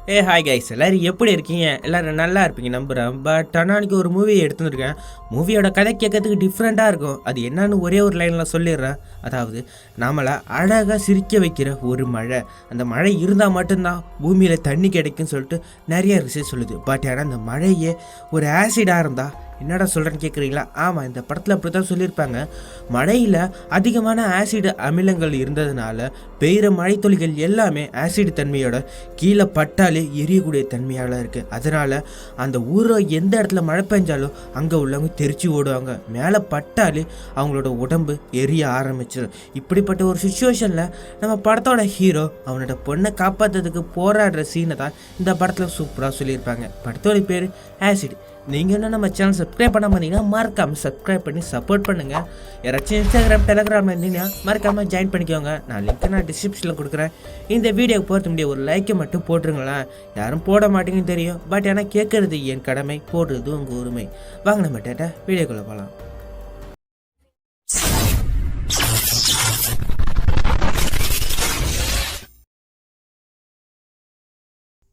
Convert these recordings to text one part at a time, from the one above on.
Hi guys, எல்லோரும் எப்படி இருக்கீங்க? எல்லோரும் நல்லா இருப்பீங்க நம்புகிறேன். பட் ஆனால் அன்றைக்கி ஒரு மூவியை எடுத்துருக்கேன். மூவியோட கதை கேட்கறதுக்கு டிஃப்ரெண்ட்டாக இருக்கும். அது என்னன்னு ஒரே ஒரு லைனில் சொல்லிடுறேன். அதாவது நம்மளை அழகாக சிரிக்க வைக்கிற ஒரு மழை. அந்த மழை இருந்தால் மட்டும்தான் பூமியில் தண்ணி கிடைக்குன்னு சொல்லிட்டு நிறைய ரிசர்ச் சொல்லுது. பட் ஆனால் அந்த மழையே ஒரு ஆசிடாக இருந்தால் என்னடா சொல்கிறேன்னு கேட்குறீங்களா? ஆமாம், இந்த படத்தில் அப்படி தான் சொல்லியிருப்பாங்க. மழையில் அதிகமான ஆசிட் அமிலங்கள் இருந்ததுனால பெய்கிற மழைத்துளிகள் எல்லாமே ஆசிட் தன்மையோட கீழே பட்டாலே எரியக்கூடிய தன்மையால் இருக்குது. அதனால் அந்த ஊரை எந்த இடத்துல மழை பெஞ்சாலும் அங்கே உள்ளவங்க தெரிச்சு ஓடுவாங்க. மேலே பட்டாலே அவங்களோட உடம்பு எரிய ஆரம்பிச்சிடும். இப்படிப்பட்ட ஒரு சுச்சுவேஷனில் நம்ம படத்தோட ஹீரோ அவனோட பொண்ணை காப்பாற்றுறதுக்கு போராடுற சீனை தான் இந்த படத்தில் சூப்பராக சொல்லியிருப்பாங்க. படத்தோட பேர் ஆசிட். நீங்கள் இன்னும் நம்ம சேனல் சப்ஸ்கிரைப் பண்ண பார்த்தீங்கன்னா மறக்காமல் சப்ஸ்கிரைப் பண்ணி சப்போர்ட் பண்ணுங்கள். யாராச்சும் இன்ஸ்டாகிராம் டெலகிராமில் இருந்தீங்கன்னா மறக்காமல் ஜாயின் பண்ணிக்கோங்க. நான் டிஸ்கிரிப்ஷனில் கொடுக்குறேன். இந்த வீடியோக்கு போகிறது முடிய ஒரு லைக்கை மட்டும் போட்டுருங்களேன். யாரும் போட மாட்டேங்கன்னு தெரியும். பட் ஆனால் கேட்குறது என் கடமை, போடுறது உங்கள் உரிமை. வாங்க நம்ம டேட்டா வீடியோக்குள்ளே போகலாம்.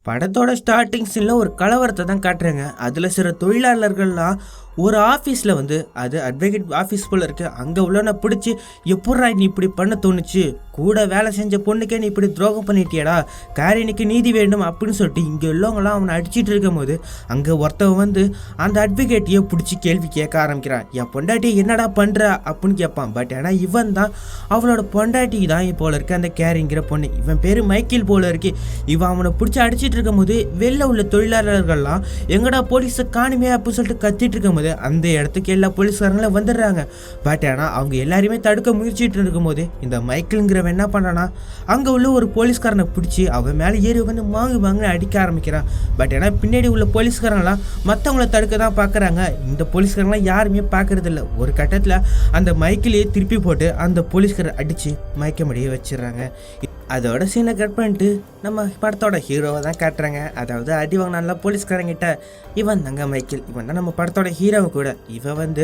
படத்தோட ஸ்டார்டிங் சீனில் ஒரு கலவரத்தை தான் காட்டுறாங்க. அதில் சில தொழிலாளர்கள்லாம் ஒரு ஆஃபீஸில் அது அட்வொகேட் ஆஃபீஸ் போல் இருக்குது. அங்கே உள்ளவனை பிடிச்சி எப்பட்றா நீ இப்படி பண்ண தோணுச்சு, கூட வேலை செஞ்ச பொண்ணுக்கே நீ இப்படி துரோகம் பண்ணிட்டியடா, காரியனுக்கு நீதி வேண்டும் அப்படின்னு சொல்லிட்டு இங்கே உள்ளவங்களாம் அவனை அடிச்சிட்டு இருக்கும் போது அங்கே ஒருத்தவன் அந்த அட்வொகேட்டையே பிடிச்சி கேள்வி கேட்க ஆரம்பிக்கிறான். என் பொண்டாட்டி என்னடா பண்ணுற அப்படின்னு கேட்பான். பட் ஆனால் இவன் தான் அவளோட பொண்டாட்டி தான் போல இருக்கு அந்த கேரிங்கிற பொண்ணு. இவன் பேர் மைக்கேல் போல இருக்கு. இவன் அவனை பிடிச்சி அடிச்சிட்டு இருக்கும் போது வெளில உள்ள தொழிலாளர்கள்லாம் எங்கடா போலீஸை காணுமே அப்படின்னு சொல்லிட்டு கத்திட்டு இருக்கும் போது அந்த இடத்துக்கு எல்லா போலீஸ்காரங்களும் வந்துடுறாங்க. பட் ஆனால் அவங்க எல்லாரையுமே தடுக்க முயற்சிட்டு இருக்கும்போது இந்த மைக்கேலுங்கிறவன் என்ன பண்ணானா அங்கே உள்ள ஒரு போலீஸ்காரனை பிடிச்சி அவன் மேலே ஏறி வாங்குன்னு அடிக்க ஆரம்பிக்கிறான். பட் ஆனால் பின்னாடி உள்ள போலீஸ்காரங்களாம் மற்றவங்கள தடுக்க தான் பார்க்குறாங்க. இந்த போலீஸ்காரங்களாம் யாருமே பார்க்கறது இல்லை. ஒரு கட்டத்தில் அந்த மைக்கிலேயே திருப்பி போட்டு அந்த போலீஸ்காரர் அடித்து மயக்க முடிய வச்சிடறாங்க. அதோட சீனை கட் பண்ணிட்டு நம்ம படத்தோட ஹீரோவை தான் காட்டுறாங்க. அதாவது அடி வாங்கினால போலீஸ்காரங்கிட்ட இவன் தாங்க மைக்கேல். இவன் தான் நம்ம படத்தோட ஹீரோவை கூட. இவன்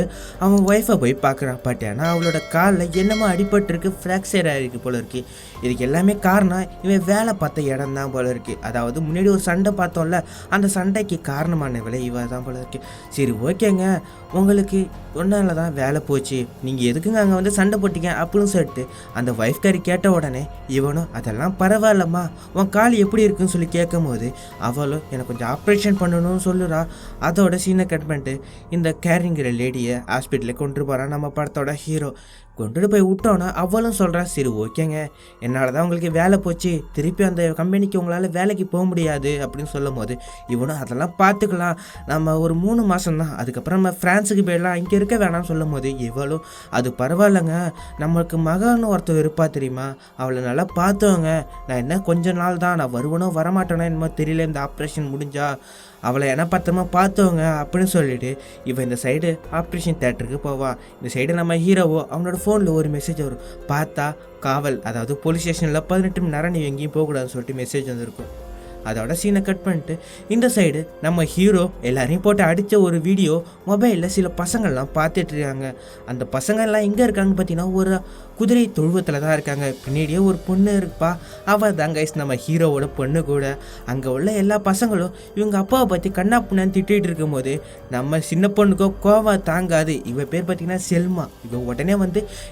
அவன் ஒய்ஃபை போய் பார்க்குறான். பட் ஆனால் அவளோட காலில் என்னமோ அடிபட்டுருக்கு, ஃப்ராக்சர் ஆகிருக்கு போல இருக்குது. இதுக்கு எல்லாமே காரணம் இவன் வேலை பார்த்த இடம் தான் போல இருக்குது. அதாவது முன்னாடி ஒரு சண்டை பார்த்தோம்ல, அந்த சண்டைக்கு காரணமானவளை இவ தான் போல இருக்குது. சரி ஓகேங்க, உங்களுக்கு ஒன்றால தான் வேலை போச்சு, நீங்கள் எதுக்குங்க அங்கே சண்டை போட்டிங்க அப்படின்னு சொல்லிட்டு அந்த ஒய்ஃப்காரி கேட்ட உடனே இவனும் அதெல்லாம் பரவாயில்லம்மா, உன் கால் எப்படி இருக்குன்னு சொல்லி கேட்கும் போது அவளும் எனக்கு கொஞ்சம் ஆப்ரேஷன் பண்ணணும்னு சொல்லுறா. அதோட சீனை கட் பண்ணிட்டு இந்த கேரிங்கிற லேடியை ஹாஸ்பிட்டலுக்கு கொண்டு போகிறான் நம்ம படத்தோட ஹீரோ. கொண்டுட்டு போய் விட்டோன்னா அவளும் சொல்கிறா, சரி ஓகேங்க, என்னால் தான் உங்களுக்கு வேலை போச்சு, திருப்பி அந்த கம்பெனிக்கு உங்களால் வேலைக்கு போக முடியாது அப்படின்னு சொல்லும் போது இவனும் அதெல்லாம் பார்த்துக்கலாம், நம்ம ஒரு 3 மாதம் தான், அதுக்கப்புறம் நம்ம ஃப்ரான்ஸுக்கு போயிடலாம், இங்கே இருக்க வேணாம்னு சொல்லும் போது இவளும் அது பரவாயில்லைங்க, நம்மளுக்கு மகன்னு ஒருத்தர் இருப்பா தெரியுமா, அவளை நல்லா பார்த்தவங்க, நான் என்ன கொஞ்ச நாள் தான், நான் வருவனோ வரமாட்டேனோ என்னமோ தெரியல, இந்த ஆப்ரேஷன் முடிஞ்சா அவளை என்ன பத்திரமா பார்த்தவங்க அப்படின்னு சொல்லிட்டு இவன் இந்த சைடு ஆப்ரேஷன் தேட்டருக்கு போவான். இந்த சைடு நம்ம ஹீரோவோ அவனோட ஃபோனில் ஒரு மெசேஜ் வரும். பார்த்தா காவல், அதாவது போலீஸ் ஸ்டேஷனில் 18 மணி நேரம் நீ எங்கேயும் போகக்கூடாதுன்னு சொல்லிட்டு மெசேஜ் வந்திருக்கும். அதோட சீனை கட் பண்ணிட்டு இந்த சைடு நம்ம ஹீரோ எல்லாரையும் போட்டு அடித்த ஒரு வீடியோ மொபைலில் சில பசங்கள்லாம் பார்த்துட்டு இருக்காங்க. அந்த பசங்கள்லாம் எங்கே இருக்காங்கன்னு பார்த்தீங்கன்னா ஒரு குதிரை தொழுவத்தில் தான் இருக்காங்க. பின்னாடியே ஒரு பொண்ணு இருப்பா, அவள் தான் கைஸ் நம்ம ஹீரோவோட பொண்ணு கூட. அங்கே உள்ள எல்லா பசங்களும் இவங்க அப்பாவை பற்றி கண்ணா புண்ணான்னு திட்டிகிட்டு இருக்கும்போது நம்ம சின்ன பொண்ணுக்கோ கோவம் தாங்காது. இவ பேர் பார்த்தீங்கன்னா செல்மா. இவன் உடனே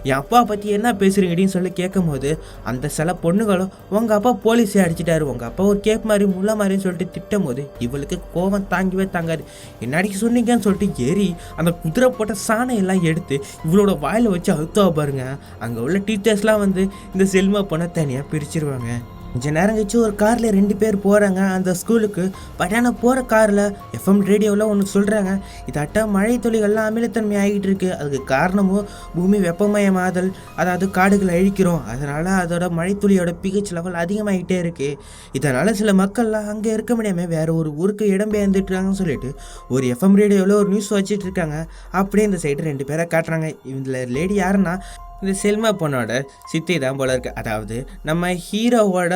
என் அப்பாவை பற்றி என்ன பேசுகிறீங்கன்னு சொல்லி கேட்கும் போது அந்த சில பொண்ணுகளும் உங்கள் அப்பா போலீஸே அடிச்சிட்டாரு, உங்கள் அப்பா ஒரு கேப் மாதிரி முள்ள மாதிரின்னு சொல்லிட்டு திட்டும் போது இவளுக்கு கோவம் தாங்கவே தாங்காது. என்னடிக்கு சொன்னீங்கன்னு சொல்லிட்டு ஏறி அந்த குதிரை போட்ட சாணை எல்லாம் எடுத்து இவளோட வாயில் வச்சு அழுத்தா பாருங்க. அங்கே உள்ள டீச்சர்ஸ்லாம் இந்த செல்மா பொண்ணை தனியாக பிரிச்சிருவாங்க. கொஞ்சம் நேரம் கழிச்சு ஒரு காரில் 2 பேர் போகிறாங்க அந்த ஸ்கூலுக்கு. பட் ஆனால் போகிற காரில் எஃப்எம் ரேடியோவில் ஒன்று சொல்கிறாங்க, இதாட்ட மழை துளிகள்லாம் அமிலத்தன்மை ஆகிட்டு இருக்குது, அதுக்கு காரணமும் பூமி வெப்பமயமாதல், அதாவது காடுகளை அழிக்கிறோம், அதனால் அதோட மழைத்துளியோட பிஹெச் லெவல் அதிகமாகிட்டே இருக்குது, இதனால் சில மக்கள்லாம் அங்கே இருக்க முடியாமல் வேறு ஒரு ஊருக்கு இடம்பெயர்ந்துட்டுருக்காங்கன்னு சொல்லிட்டு ஒரு எஃப்எம் ரேடியோவில் ஒரு நியூஸ் வச்சுட்டு இருக்காங்க. அப்படியே இந்த சைடு 2 பேரை காட்டுறாங்க. இதில் லேடி யாருன்னா இந்த செல்மா பொண்ணோட சித்தி தான் போல இருக்கு. அதாவது நம்ம ஹீரோவோட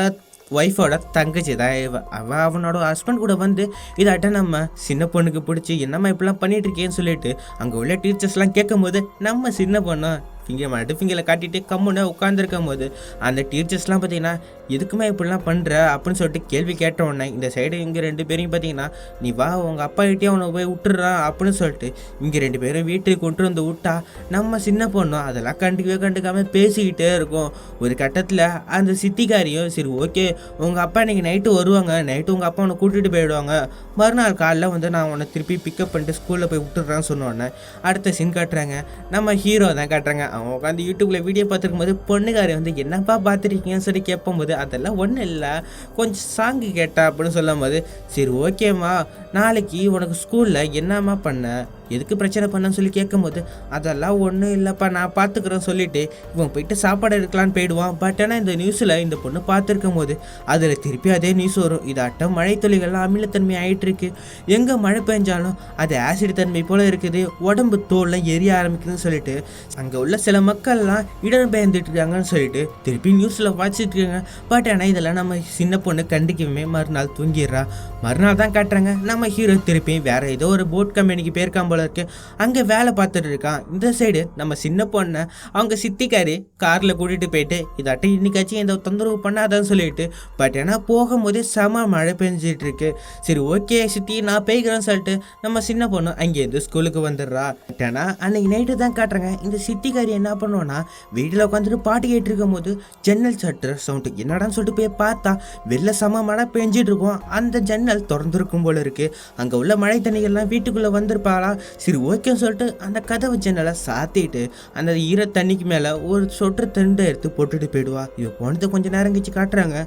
ஒய்ஃபோட தங்கச்சி தான் அவனோட ஹஸ்பண்ட் கூட இதாட்ட நம்ம சின்ன பொண்ணுக்கு பிடிச்சி என்னம்மா இப்படிலாம் பண்ணிட்டு இருக்கேன்னு சொல்லிட்டு அங்கே உள்ள டீச்சர்ஸ்லாம் கேட்கும் போது நம்ம சின்ன பொண்ணு ஃபிங்கரை காட்டிட்டு கம்முன்னு உட்காந்துருக்கும் போது அந்த டீச்சர்ஸ்லாம் பார்த்தீங்கன்னா எதுக்குமே இப்படிலாம் பண்ணுற அப்படின்னு சொல்லிட்டு கேள்வி கேட்ட உடனே இந்த சைடு இங்கே 2 பேரையும் பார்த்தீங்கன்னா நீ வா உங்கள் அப்பா கிட்டே அவனை போய் விட்டுறான் அப்படின்னு சொல்லிட்டு இங்கே 2 பேரும் வீட்டுக்கு கொண்டு வந்து விட்டா நம்ம சின்ன பொண்ணும் அதெல்லாம் கண்டுக்காமல் பேசிக்கிட்டே இருக்கும். ஒரு கட்டத்தில் அந்த சித்திக்காரியும் சரி ஓகே உங்கள் அப்பா இன்றைக்கி நைட்டு வருவாங்க, நைட்டு உங்கள் அப்பா உன்னை கூட்டிகிட்டு போயிடுவாங்க, மறுநாள் காலைல வந்து நான் உன்னை திருப்பி பிக்கப் பண்ணிட்டு ஸ்கூலில் போய் விட்டுடுறான்னு சொன்னோடனே அடுத்த சீன் காட்டுறாங்க. நம்ம ஹீரோ தான் காட்டுறாங்க. அவங்க உட்காந்து யூடியூப்பில் வீடியோ பார்த்துருக்கும் போது பொண்ணுக்காரி வந்து என்னப்பா பார்த்துருக்கீங்கன்னு சொல்லி கேட்கும்போது அதெல்லாம் ஒன்றும் இல்லை கொஞ்சம் சாங்கு கேட்டா அப்படின்னு சொல்லும் போது சரி ஓகேம்மா நாளைக்கு உனக்கு ஸ்கூலில் என்னம்மா பண்ண எதுக்கு பிரச்சனை பண்ணன்னு சொல்லி கேட்கும்போது அதெல்லாம் ஒன்றும் இல்லைப்பா நான் பார்த்துக்கிறேன்னு சொல்லிட்டு இவன் போயிட்டு சாப்பாடு எடுக்கலான்னு போயிடுவான். பட் ஆனால் இந்த நியூஸில் இந்த பொண்ணு பார்த்துருக்கும் போது அதில் திருப்பி அதே நியூஸ் வரும். இதாட்டம் மழை துளிகள்லாம் அமிலத்தன்மை ஆகிட்டு இருக்கு, எங்கே மழை பெஞ்சாலும் அது ஆசிட் தன்மை போல் இருக்குது, உடம்பு தோல்லாம் எரிய ஆரம்பிக்குதுன்னு சொல்லிட்டு அங்கே உள்ள சில மக்கள்லாம் இடம்பெயர்ந்துட்டு இருக்காங்கன்னு சொல்லிட்டு திருப்பி நியூஸில் வாசிச்சுட்டு இருக்காங்க. பட் ஆனால் இதெல்லாம் நம்ம சின்ன பொண்ணு கண்டிக்கவே மறுநாள் தூங்கிடுறா. மறுநாள் தான் காட்டுறாங்க நம்ம ஹீரோ திருப்பி வேற ஏதோ ஒரு போட் கம்பெனிக்கு போயிருக்கான் போல இருக்கு, அங்கே வேலை பார்த்துட்டு இருக்கான். இந்த சைடு நம்ம சின்ன பொண்ணை அவங்க சித்திக்காரி காரில் கூட்டிகிட்டு போயிட்டு இதாட்டம் இன்னைக்காச்சும் எந்த தொந்தரவு பண்ணாதான்னு சொல்லிட்டு பட் ஏன்னா போகும்போதே செம மழை பெஞ்சிட்டு இருக்கு. சரி ஓகே சித்தி நான் போய்க்கிறேன்னு சொல்லிட்டு நம்ம சின்ன பொண்ணு அங்கேருந்து ஸ்கூலுக்கு வந்துடுறா. பட் ஆனால் அன்னைக்கு நைட்டு தான் காட்டுறாங்க இந்த சித்திக்காரி என்ன பண்ணுவோன்னா வீட்டில் உட்காந்துட்டு பாட்டு கேட்டு இருக்கும் போது ஜன்னல் சட்டுற சவுண்டு என்னடான்னு சொல்லிட்டு போய் பார்த்தா வெளில செம மழை பெஞ்சிட்டு இருக்கும். அந்த ஜன்னல் திறந்துருக்கும் போல இருக்கு. அங்கே உள்ள மழை தண்ணிகள்லாம் வீட்டுக்குள்ளே வந்திருப்பாளா. சரி ஓகேன்னு சொல்லிட்டு அந்த கதவு ஜன்னலை சாத்திட்டு அந்த ஈர தண்ணிக்கு மேலே ஒரு சொட்டு துண்டை எடுத்து போட்டுட்டு போயிடுவா. இவ போனது கொஞ்ச நேரம் கழிச்சு காட்டுறாங்க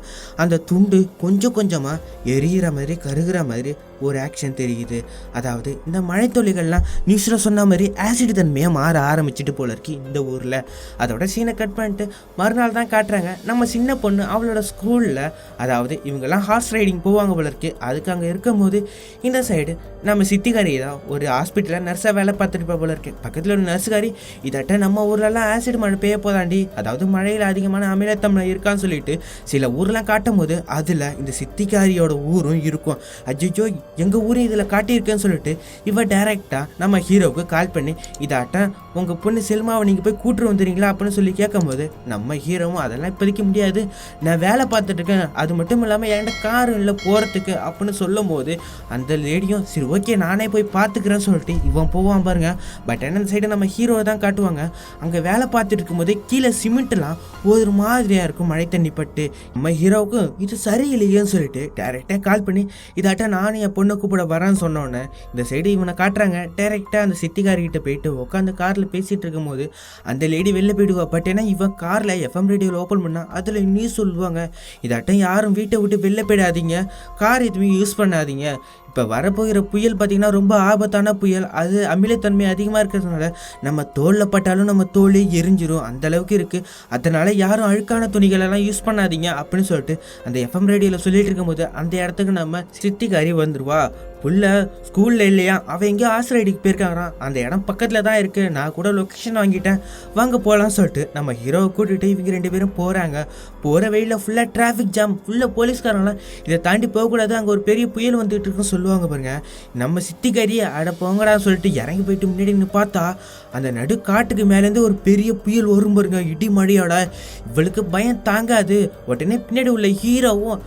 அந்த துண்டு கொஞ்சம் கொஞ்சமாக எரியிற மாதிரி கருகிற மாதிரி ஒரு ஆக்ஷன் தெரியுது. அதாவது இந்த மழை துளிகள்லாம் நியூஸில் சொன்ன மாதிரி ஆசிட் தன்மையாக மாற ஆரம்பிச்சுட்டு போல இருக்கு இந்த ஊரில். அதோட சீனை கட் பண்ணிட்டு மறுநாள் தான் காட்டுறாங்க நம்ம சின்ன பொண்ணு அவளோட ஸ்கூலில், அதாவது இவங்கெல்லாம் ஹார்ஸ் ரைடிங் போவாங்க போல இருக்கு. அதுக்கு அங்கே இருக்கும் போது இந்த சைடு நம்ம சித்திகாரி தான் ஒரு ஹாஸ்பிட்டலில் நர்ஸாக வேலை பார்த்துட்டு போல இருக்கு. பக்கத்தில் ஒரு நர்ஸுகாரி இதாட்ட நம்ம ஊர்லலாம் ஆசிட் மழை பெய்ய போதாண்டி, அதாவது மழையில் அதிகமான அமிலத்தன்மை இருக்கான்னு சொல்லிட்டு சில ஊர்லாம் காட்டும் போது அதில் இந்த சித்திகாரியோட ஊரும் இருக்கும். அஜிஜோ எங்கள் ஊரும் இதில் காட்டியிருக்கேன்னு சொல்லிட்டு இவ டைரெக்டாக நம்ம ஹீரோவுக்கு கால் பண்ணி இதாட்டம் உங்கள் பொண்ணு செல்மாவை நீங்கள் போய் கூட்டு வந்துடுறீங்களா அப்படின்னு சொல்லி கேட்கும்போது நம்ம ஹீரோவும் அதெல்லாம் இப்போதைக்கு முடியாது, நான் வேலை பார்த்துட்ருக்கேன், அது மட்டும் இல்லாமல் என்கிட்ட காரும் இல்லை போகிறதுக்கு அப்படின்னு சொல்லும் போது அந்த லேடியும் சரி ஓகே நானே போய் பார்த்துக்கிறேன்னு சொல்லிட்டு இவன் போவான் பாருங்க. பட் என்ன சைடு நம்ம ஹீரோவை தான் காட்டுவாங்க. அங்கே வேலை பார்த்துட்டு இருக்கும்போது கீழே சிமெண்ட்லாம் ஒரு மாதிரியாக இருக்கும் மழை தண்ணி பட்டு. நம்ம ஹீரோவுக்கும் இது சரியில்லையேன்னு சொல்லிட்டு டேரெக்டாக கால் பண்ணி இதாட்ட நானும் என் பொண்ணை கூப்பிட வரேன்னு சொன்னோன்னே இந்த சைடு இவனை காட்டுறாங்க. டேரெக்டாக அந்த சித்திகாரிகிட்ட போயிட்டு உட்காந்து காரில் பேசிகிட்டு இருக்கும்போது அந்த லேடி வெளில போயிடுவா. பட் ஏன்னா இவன் காரில் எஃப்எம் ரேடியோவில் ஓப்பன் பண்ணால் அதில் நியூஸ் சொல்லுவாங்க இதாட்டம் யாரும் வீட்டை விட்டு வெளில போயிடாதீங்க, கார் எதுவுமே யூஸ் பண்ணாதீங்க, இப்போ வரப்போகிற புயல் பார்த்திங்கன்னா ரொம்ப ஆபத்தான புயல், அது அமிலத்தன்மை அதிகமாக இருக்கிறதுனால நம்ம தோலில் பட்டாலும் நம்ம தோலே எரிஞ்சிரும் அந்தளவுக்கு இருக்குது, அதனால் யாரும் அழுக்கான துணிகளெல்லாம் யூஸ் பண்ணாதீங்க அப்படின்னு சொல்லிட்டு அந்த எஃப்எம் ரேடியோவில் சொல்லிட்டு இருக்கும்போது அந்த இடத்துக்கு நம்ம சித்திகாரி வந்துடுவா. புள்ள ஸ்கூலில் இல்லையா, அவன் எங்கேயோ ஆசிரியடிக்கு போயிருக்காங்கறான், அந்த இடம் பக்கத்தில் தான் இருக்குது, நான் கூட லொக்கேஷன் வாங்கிட்டேன் வாங்க போகலான்னு சொல்லிட்டு நம்ம ஹீரோவை கூட்டிகிட்டு இவங்க 2 பேரும் போகிறாங்க. போகிற வழியில் ஃபுல்லாக டிராஃபிக் ஜாம், ஃபுல்லாக போலீஸ்காரங்களாம் இதை தாண்டி போகக்கூடாது, அங்கே ஒரு பெரிய புயல் வந்துட்டு இருக்குன்னு சொல்லுவாங்க பாருங்க. நம்ம சித்திகாரியை அட போங்கடான்னு சொல்லிட்டு இறங்கி போயிட்டு முன்னாடி நின்று பார்த்தா அந்த நடு காட்டுக்கு மேலேருந்து ஒரு பெரிய புயல் வரும் பாருங்க இடி மழையோட. இவளுக்கு பயம் தாங்காது. உடனே பின்னாடி உள்ள ஹீரோவும்